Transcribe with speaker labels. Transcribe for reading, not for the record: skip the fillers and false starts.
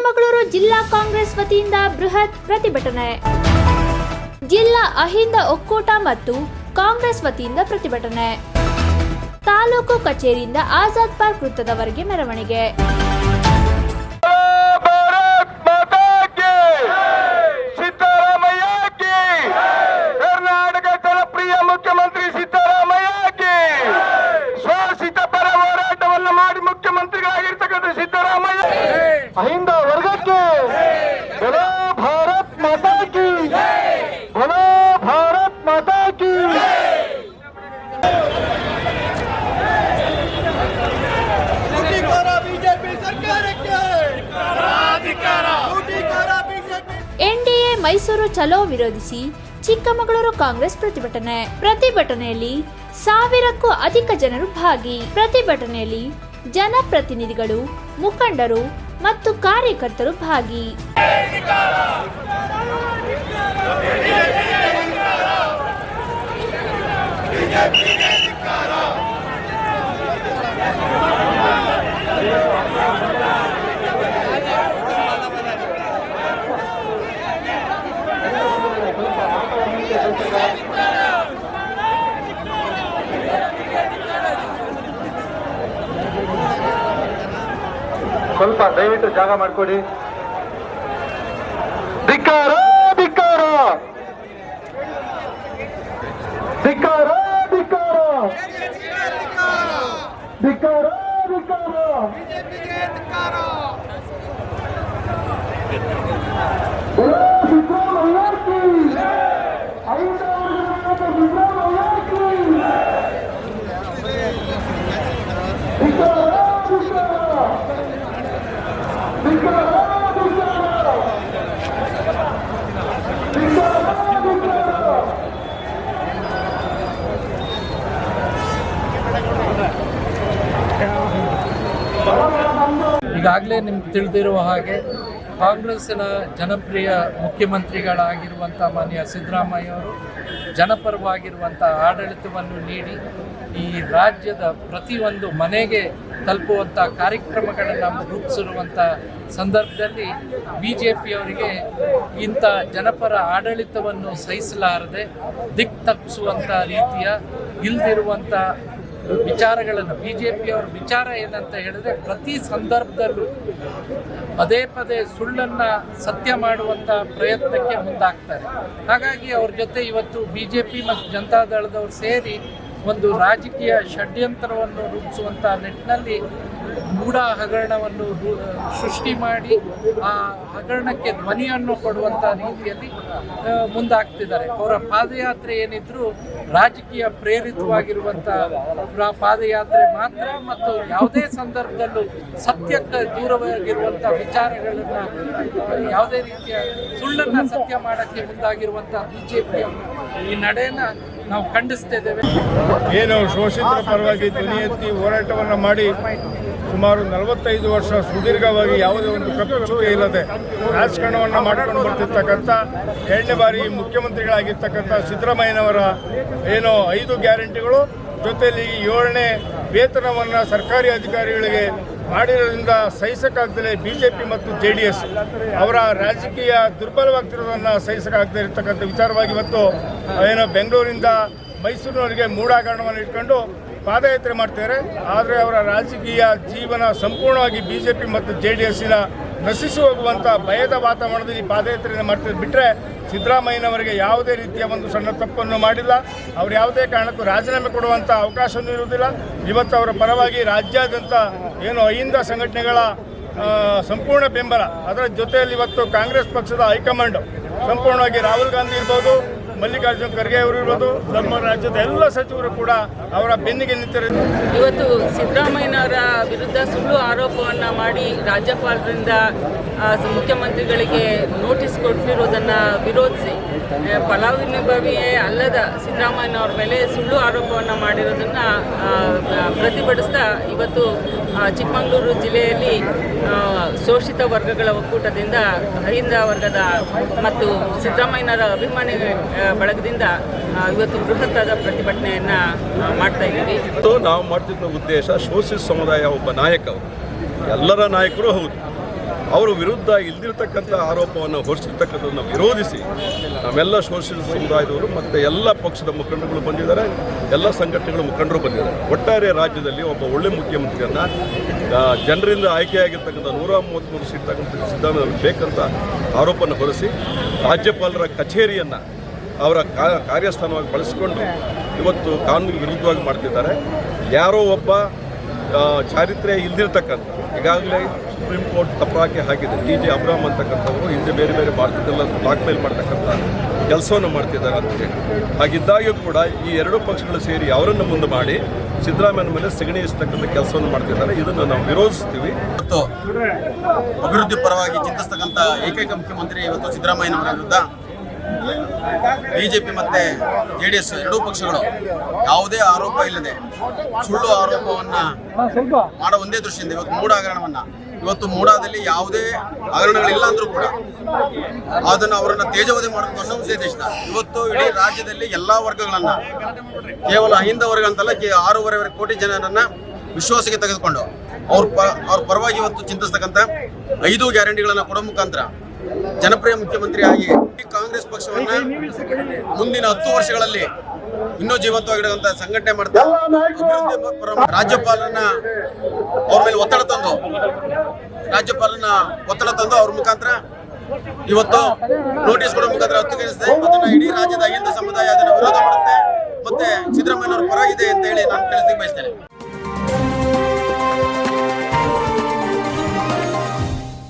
Speaker 1: ಚಿಕ್ಕಮಗಳೂರು ಜಿಲ್ಲಾ ಕಾಂಗ್ರೆಸ್ ವತಿಯಿಂದ ಬೃಹತ್ ಪ್ರತಿಭಟನೆ. ಜಿಲ್ಲಾ ಅಹಿಂದ ಒಕ್ಕೂಟ ಮತ್ತು ಕಾಂಗ್ರೆಸ್ ವತಿಯಿಂದ ಪ್ರತಿಭಟನೆ. ತಾಲೂಕು ಕಚೇರಿಯಿಂದ ಆಜಾದ್ ಪಾರ್ಕ್ ವೃತ್ತದವರೆಗೆ ಮೆರವಣಿಗೆ.
Speaker 2: ಅಹಿಂದ ವರ್ಗಕ್ಕೆ ಬಲೋ ಭಾರತ್ ಮಾತಾ ಕಿ, ಬಲೋ ಭಾರತ್ ಮಾತಾ ಕಿ.
Speaker 1: ಎನ್ಡಿಎ ಮೈಸೂರು ಚಲೋ ವಿರೋಧಿಸಿ ಚಿಕ್ಕಮಗಳೂರು ಕಾಂಗ್ರೆಸ್ ಪ್ರತಿಭಟನೆಯಲ್ಲಿ ಸಾವಿರಕ್ಕೂ ಅಧಿಕ ಜನರು ಭಾಗಿ. ಪ್ರತಿಭಟನೆಯಲ್ಲಿ ಜನಪ್ರತಿನಿಧಿಗಳು, ಮುಖಂಡರು ಮತ್ತು ಕಾರ್ಯಕರ್ತರು ಭಾಗಿ.
Speaker 2: ಸ್ವಲ್ಪ ದಯವಿಟ್ಟು ಜಾಗ ಮಾಡಿಕೊಡಿ. ಧಿಕ್ಕಾರ ಧಿಕ್ಕಾರ ಧಿಕ್ಕಾರ ಧಿಕ್ಕಾರ ಧಿಕ್ಕಾರ ಧಿಕ್ಕಾರ.
Speaker 3: ಈಗಾಗಲೇ ನಿಮ್ಗೆ ತಿಳಿದಿರುವ ಹಾಗೆ ಕಾಂಗ್ರೆಸ್ಸಿನ ಜನಪ್ರಿಯ ಮುಖ್ಯಮಂತ್ರಿಗಳಾಗಿರುವಂಥ ಮಾನ್ಯ ಸಿದ್ದರಾಮಯ್ಯ ಅವರು ಜನಪರವಾಗಿರುವಂಥ ಆಡಳಿತವನ್ನು ನೀಡಿ ಈ ರಾಜ್ಯದ ಪ್ರತಿಯೊಂದು ಮನೆಗೆ ತಲುಪುವಂಥ ಕಾರ್ಯಕ್ರಮಗಳನ್ನು ರೂಪಿಸಿರುವಂಥ ಸಂದರ್ಭದಲ್ಲಿ BJPಯವರಿಗೆ ಇಂಥ ಜನಪರ ಆಡಳಿತವನ್ನು ಸಹಿಸಲಾರದೆ ದಿಕ್ಕು ತಪ್ಪಿಸುವಂಥ ರೀತಿಯ ಇಲ್ದಿರುವಂಥ ವಿಚಾರಗಳನ್ನು BJPಯವರ ವಿಚಾರ ಏನಂತ ಹೇಳಿದ್ರೆ ಪ್ರತಿ ಸಂದರ್ಭದಲ್ಲೂ ಪದೇ ಪದೇ ಸುಳ್ಳನ್ನು ಸತ್ಯ ಮಾಡುವಂಥ ಪ್ರಯತ್ನಕ್ಕೆ ಮುಂದಾಗ್ತಾರೆ. ಹಾಗಾಗಿ ಅವ್ರ ಜೊತೆ ಇವತ್ತು BJP ಮತ್ತು ಜನತಾದಳದವರು ಸೇರಿ ಒಂದು ರಾಜಕೀಯ ಷಡ್ಯಂತ್ರವನ್ನು ರೂಪಿಸುವಂಥ ನಿಟ್ಟಿನಲ್ಲಿ ಮೂಢ ಹಗರಣವನ್ನು ಸೃಷ್ಟಿ ಮಾಡಿ ಆ ಹಗರಣಕ್ಕೆ ಧ್ವನಿಯನ್ನು ಕೊಡುವಂಥ ರೀತಿಯಲ್ಲಿ ಮುಂದಾಗ್ತಿದ್ದಾರೆ. ಅವರ ಪಾದಯಾತ್ರೆ ಏನಿದ್ರು ರಾಜಕೀಯ ಪ್ರೇರಿತವಾಗಿರುವಂಥ ಪಾದಯಾತ್ರೆ ಮಾತ್ರ ಮತ್ತು ಯಾವುದೇ ಸಂದರ್ಭದಲ್ಲೂ ಸತ್ಯಕ್ಕೆ ದೂರವಾಗಿರುವಂಥ ವಿಚಾರಗಳನ್ನು ಯಾವುದೇ ರೀತಿಯ ಸುಳ್ಳನ್ನು ಸತ್ಯ ಮಾಡೋಕ್ಕೆ ಮುಂದಾಗಿರುವಂಥ BJP ಈ ನಡೆಯನ್ನ ನಾವು ಖಂಡಿಸ್ತಾ ಇದ್ದೇವೆ.
Speaker 4: ಏನು ಶೋಷಿತರ ಪರವಾಗಿ ಧ್ವನಿ ಎತ್ತಿ ಹೋರಾಟವನ್ನು ಮಾಡಿ ಸುಮಾರು 45 ವರ್ಷ ಸುದೀರ್ಘವಾಗಿ ಯಾವುದೇ ಒಂದು ಕಪ್ಪು ಇಲ್ಲದೆ ರಾಜಕಾರಣವನ್ನು ಮಾಡಿಕೊಂಡು ಬರ್ತಿರ್ತಕ್ಕಂಥ 2ನೇ ಬಾರಿ ಮುಖ್ಯಮಂತ್ರಿಗಳಾಗಿರ್ತಕ್ಕಂಥ ಸಿದ್ದರಾಮಯ್ಯನವರ ಏನು 5 ಗ್ಯಾರಂಟಿಗಳು ಜೊತೆಯಲ್ಲಿ 7ನೇ ವೇತನವನ್ನು ಸರ್ಕಾರಿ ಅಧಿಕಾರಿಗಳಿಗೆ ಮಾಡಿರೋದ್ರಿಂದ ಸಹಿಸಕ್ಕಾಗ್ತದೆ BJP ಮತ್ತು JDS ಅವರ ರಾಜಕೀಯ ದುರ್ಬಲವಾಗ್ತಿರೋದನ್ನು ಸಹಿಸಕ್ಕಾಗದೇ ಇರತಕ್ಕಂಥ ವಿಚಾರವಾಗಿ ಇವತ್ತು ಏನು ಬೆಂಗಳೂರಿಂದ ಮೈಸೂರಿನವರಿಗೆ ಮೂಢಾಗರಣವನ್ನು ಇಟ್ಕೊಂಡು ಪಾದಯಾತ್ರೆ ಮಾಡ್ತಾರೆ. ಆದರೆ ಅವರ ರಾಜಕೀಯ ಜೀವನ ಸಂಪೂರ್ಣವಾಗಿ BJP ಮತ್ತು JDSನ ನಶಿಸಿ ಹೋಗುವಂಥ ಭಯದ ವಾತಾವರಣದಲ್ಲಿ ಪಾದಯಾತ್ರೆಯನ್ನು ಮಾಡ್ತಿದ್ದು ಬಿಟ್ಟರೆ ಸಿದ್ದರಾಮಯ್ಯನವರಿಗೆ ಯಾವುದೇ ರೀತಿಯ ಒಂದು ಸಣ್ಣ ತಪ್ಪನ್ನು ಮಾಡಿಲ್ಲ. ಅವರು ಯಾವುದೇ ಕಾರಣಕ್ಕೂ ರಾಜೀನಾಮೆ ಕೊಡುವಂಥ ಅವಕಾಶವೂ ಇರುವುದಿಲ್ಲ. ಇವತ್ತು ಅವರ ಪರವಾಗಿ ರಾಜ್ಯಾದ್ಯಂತ ಏನು ಅಹಿಂದ ಸಂಘಟನೆಗಳ ಸಂಪೂರ್ಣ ಬೆಂಬಲ, ಅದರ ಜೊತೆಯಲ್ಲಿ ಇವತ್ತು ಕಾಂಗ್ರೆಸ್ ಪಕ್ಷದ ಹೈಕಮಾಂಡ್ ಸಂಪೂರ್ಣವಾಗಿ ರಾಹುಲ್ ಗಾಂಧಿ ಇರ್ಬೋದು, ಮಲ್ಲಿಕಾರ್ಜುನ ಖರ್ಗೆ ಅವರು ಇರ್ಬೋದು, ನಮ್ಮ ರಾಜ್ಯದ ಎಲ್ಲ ಸಚಿವರು ಕೂಡ ಅವರ ಬೆನ್ನಿಗೆ ನಿಂತಿದ್ದಾರೆ.
Speaker 5: ಇವತ್ತು ಸಿದ್ದರಾಮಯ್ಯನವರ ವಿರುದ್ಧ ಸುಳ್ಳು ಆರೋಪವನ್ನು ಮಾಡಿ ರಾಜ್ಯಪಾಲರಿಂದ ಮುಖ್ಯಮಂತ್ರಿಗಳಿಗೆ ನೋಟಿಸ್ ಕೊಟ್ಟಿರುವುದನ್ನು ವಿರೋಧಿಸಿ ಫಲಾನುಭವಿಯೇ ಅಲ್ಲದ ಸಿದ್ದರಾಮಯ್ಯನವ್ರ ಮೇಲೆ ಸುಳ್ಳು ಆರೋಪವನ್ನು ಮಾಡಿರೋದನ್ನು ಪ್ರತಿಭಟಿಸ್ತಾ ಇವತ್ತು ಚಿಕ್ಕಮಗಳೂರು ಜಿಲ್ಲೆಯಲ್ಲಿ ಶೋಷಿತ ವರ್ಗಗಳ ಒಕ್ಕೂಟದಿಂದ ಅಹಿಂದ ವರ್ಗದ ಮತ್ತು ಸಿದ್ದರಾಮಯ್ಯನವರ ಅಭಿಮಾನಿ ಬಳಗದಿಂದ ಇವತ್ತು ಬೃಹತ್ತಾದ ಪ್ರತಿಭಟನೆಯನ್ನು ಮಾಡ್ತಾ ಇದ್ದೀವಿ.
Speaker 6: ನಾವು ಮಾಡ್ತಿದ್ದ ಉದ್ದೇಶ ಶೋಷಿತ ಸಮುದಾಯ ಒಬ್ಬ ನಾಯಕ, ಎಲ್ಲರ ನಾಯಕರು ಹೌದು, ಅವರ ವಿರುದ್ಧ ಇಲ್ದಿರತಕ್ಕಂಥ ಆರೋಪವನ್ನು ಹೊರಿಸಿರ್ತಕ್ಕಂಥದ್ದನ್ನು ವಿರೋಧಿಸಿ ನಾವೆಲ್ಲ ಸೋಷಿಯಲ್ ಸಮುದಾಯದವರು ಮತ್ತು ಎಲ್ಲ ಪಕ್ಷದ ಮುಖಂಡರುಗಳು ಬಂದಿದ್ದಾರೆ, ಎಲ್ಲ ಸಂಘಟನೆಗಳ ಮುಖಂಡರು ಬಂದಿದ್ದಾರೆ. ಒಟ್ಟಾರೆ ರಾಜ್ಯದಲ್ಲಿ ಒಬ್ಬ ಒಳ್ಳೆ ಮುಖ್ಯಮಂತ್ರಿಯನ್ನು ಜನರಿಂದ ಆಯ್ಕೆಯಾಗಿರ್ತಕ್ಕಂಥ 133 ಸೀಟ್ತಕ್ಕಂಥ ಸಿದ್ದರಾಮಯ್ಯ ಬೇಕಂತ ಆರೋಪವನ್ನು ಹೊರಿಸಿ ರಾಜ್ಯಪಾಲರ ಕಚೇರಿಯನ್ನು ಅವರ ಕಾರ್ಯಸ್ಥಾನವಾಗಿ ಬಳಸಿಕೊಂಡು ಇವತ್ತು ಕಾನೂನಿಗೆ ವಿರುದ್ಧವಾಗಿ ಮಾಡ್ತಿದ್ದಾರೆ. ಯಾರೋ ಒಬ್ಬ ಚಾರಿತ್ರ್ಯ ಇಲ್ದಿರ್ತಕ್ಕಂಥ, ಈಗಾಗಲೇ ಸುಪ್ರೀಂ ಕೋರ್ಟ್ ತಪಾಕೆ ಹಾಕಿದೆ, TJ ಅಬ್ರಾಮ್ ಅಂತಕ್ಕಂಥವರು ಹಿಂದೆ ಬೇರೆ ಬೇರೆ ಭಾರತದಲ್ಲ ಬ್ಲಾಕ್ ಮೇಲ್ ಮಾಡ್ತಕ್ಕಂಥ ಕೆಲಸವನ್ನು ಮಾಡ್ತಿದ್ದಾರೆ ಅಂತೇಳಿ. ಹಾಗಿದ್ದಾಗ್ಯೂ ಕೂಡ ಈ ಎರಡೂ ಪಕ್ಷಗಳು ಸೇರಿ ಅವರನ್ನು ಮುಂದೆ ಮಾಡಿ ಸಿದ್ದರಾಮಯ್ಯನ ಮೇಲೆ ಸಿಗಣಿಸ್ತಕ್ಕಂಥ ಕೆಲಸವನ್ನು ಮಾಡ್ತಿದ್ದಾರೆ. ಇದನ್ನು ನಾವು ವಿರೋಧಿಸ್ತೀವಿ.
Speaker 7: ಇವತ್ತು ಅಭಿವೃದ್ಧಿ ಪರವಾಗಿ ಚಿಂತಿಸ್ತಕ್ಕಂಥ ಏಕೈಕ ಮುಖ್ಯಮಂತ್ರಿ ಇವತ್ತು ಸಿದ್ದರಾಮಯ್ಯನವರ ವಿರುದ್ಧ ಬಿಜೆಪಿ ಮತ್ತೆ JDS ಎರಡೂ ಪಕ್ಷಗಳು ಯಾವುದೇ ಆರೋಪ ಇಲ್ಲದೆ ಸುಳ್ಳು ಆರೋಪವನ್ನ ಮಾಡೋ ಒಂದೇ ದೃಷ್ಟಿಯಿಂದ ಇವತ್ತು ಮೂಡ ಹಗರಣವನ್ನ, ಇವತ್ತು ಮೂಡಾದಲ್ಲಿ ಯಾವುದೇ ಹಗರಣಗಳಿಲ್ಲ ಅಂದ್ರೂ ಕೂಡ ಅದನ್ನು ಅವರನ್ನ ತೇಜವಧೆ ಮಾಡಬೇಕು ಅನ್ನೋ ಉದ್ದೇಶದಿಂದ ಇವತ್ತು ಇಡೀ ರಾಜ್ಯದಲ್ಲಿ ಎಲ್ಲಾ ವರ್ಗಗಳನ್ನ, ಕೇವಲ ಅಹಿಂದ ವರ್ಗ ಅಂತಲ್ಲ 6.5 ಕೋಟಿ ಜನರನ್ನ ವಿಶ್ವಾಸಕ್ಕೆ ತೆಗೆದುಕೊಂಡು ಅವ್ರ ಪರವಾಗಿ ಇವತ್ತು ಚಿಂತಿಸ್ತಕ್ಕಂಥ 5 ಗ್ಯಾರಂಟಿಗಳನ್ನ ಕೊಡೋ ಮುಖಾಂತರ ಜನಪ್ರಿಯ ಮುಖ್ಯಮಂತ್ರಿಯಾಗಿ ಕಾಂಗ್ರೆಸ್ ಪಕ್ಷವನ್ನ ಮುಂದಿನ 10 ವರ್ಷಗಳಲ್ಲಿ ಇನ್ನೂ ಜೀವಂತವಾಗಿಡುವಂತ ಸಂಘಟನೆ ಮಾಡ್ತಾರೆ. ರಾಜ್ಯಪಾಲನ ಅವ್ರ ಮೇಲೆ ಒತ್ತಡ ತಂದು ಅವ್ರ ಮುಖಾಂತರ ಇವತ್ತು ನೋಟಿಸ್ ಕೊಡೋ ಮುಖಾಂತರ ಹತ್ತುಗಣಿಸಿದೆ. ಅದನ್ನ ಇಡೀ ರಾಜ್ಯದ ಹಿಂದೂ ಸಮುದಾಯ ಅದನ್ನ ವಿರೋಧ ಮಾಡುತ್ತೆ ಮತ್ತೆ ಸಿದ್ದರಾಮಯ್ಯನವರ ಪರವಾಗಿದೆ ಅಂತ ಹೇಳಿ ನಾನು ತಿಳಿಸಿ ಬಯಸ್ತೇನೆ.